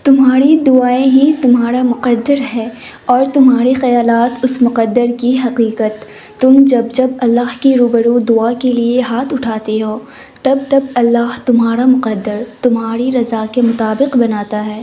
تمہاری دعائیں ہی تمہارا مقدر ہے اور تمہارے خیالات اس مقدر کی حقیقت۔ تم جب اللہ کے روبرو دعا کے لیے ہاتھ اٹھاتے ہو تب اللہ تمہارا مقدر تمہاری رضا کے مطابق بناتا ہے،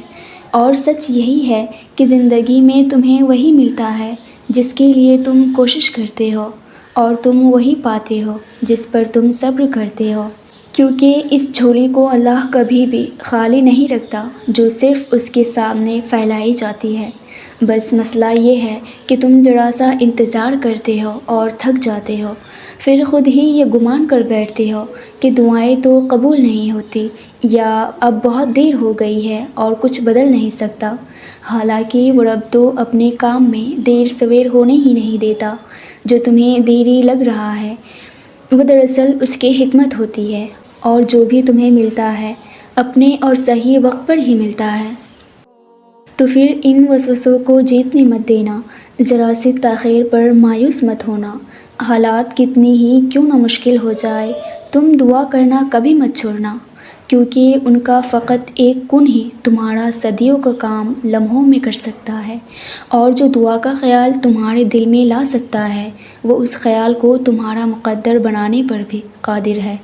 اور سچ یہی ہے کہ زندگی میں تمہیں وہی ملتا ہے جس کے لیے تم کوشش کرتے ہو، اور تم وہی پاتے ہو جس پر تم صبر کرتے ہو، کیونکہ اس جھولی کو اللہ کبھی بھی خالی نہیں رکھتا جو صرف اس کے سامنے پھیلائی جاتی ہے۔ بس مسئلہ یہ ہے کہ تم ذرا سا انتظار کرتے ہو اور تھک جاتے ہو، پھر خود ہی یہ گمان کر بیٹھتے ہو کہ دعائیں تو قبول نہیں ہوتی، یا اب بہت دیر ہو گئی ہے اور کچھ بدل نہیں سکتا۔ حالانکہ وہ رب تو اپنے کام میں دیر سویر ہونے ہی نہیں دیتا۔ جو تمہیں دیری لگ رہا ہے وہ دراصل اس کی حکمت ہوتی ہے، اور جو بھی تمہیں ملتا ہے اپنے اور صحیح وقت پر ہی ملتا ہے۔ تو پھر ان وسوسوں کو جیتنے مت دینا، ذرا سی تاخیر پر مایوس مت ہونا۔ حالات کتنی ہی کیوں نہ مشکل ہو جائے، تم دعا کرنا کبھی مت چھوڑنا، کیونکہ ان کا فقط ایک کن ہی تمہارا صدیوں کا کام لمحوں میں کر سکتا ہے، اور جو دعا کا خیال تمہارے دل میں لا سکتا ہے وہ اس خیال کو تمہارا مقدر بنانے پر بھی قادر ہے۔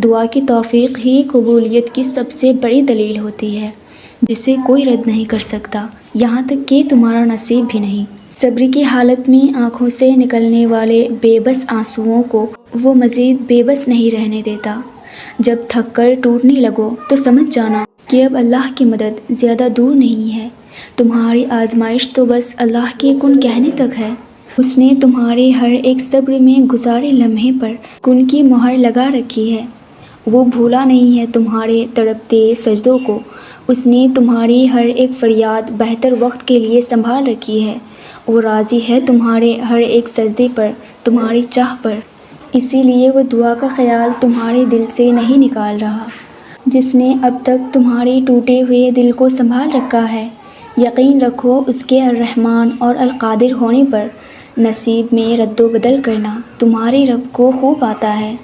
دعا کی توفیق ہی قبولیت کی سب سے بڑی دلیل ہوتی ہے، جسے کوئی رد نہیں کر سکتا، یہاں تک کہ تمہارا نصیب بھی نہیں۔ صبر کی حالت میں آنکھوں سے نکلنے والے بے بس آنسوؤں کو وہ مزید بے بس نہیں رہنے دیتا۔ جب تھک کر ٹوٹنے لگو تو سمجھ جانا کہ اب اللہ کی مدد زیادہ دور نہیں ہے۔ تمہاری آزمائش تو بس اللہ کے کن کہنے تک ہے۔ اس نے تمہارے ہر ایک صبر میں گزارے لمحے پر کن کی مہر لگا رکھی ہے۔ وہ بھولا نہیں ہے تمہارے تڑپتے سجدوں کو، اس نے تمہاری ہر ایک فریاد بہتر وقت کے لیے سنبھال رکھی ہے۔ وہ راضی ہے تمہارے ہر ایک سجدے پر، تمہاری چاہ پر، اسی لیے وہ دعا کا خیال تمہارے دل سے نہیں نکال رہا۔ جس نے اب تک تمہارے ٹوٹے ہوئے دل کو سنبھال رکھا ہے، یقین رکھو اس کے الرحمن اور القادر ہونے پر نصیب میں رد و بدل کرنا تمہارے رب کو خوب آتا ہے۔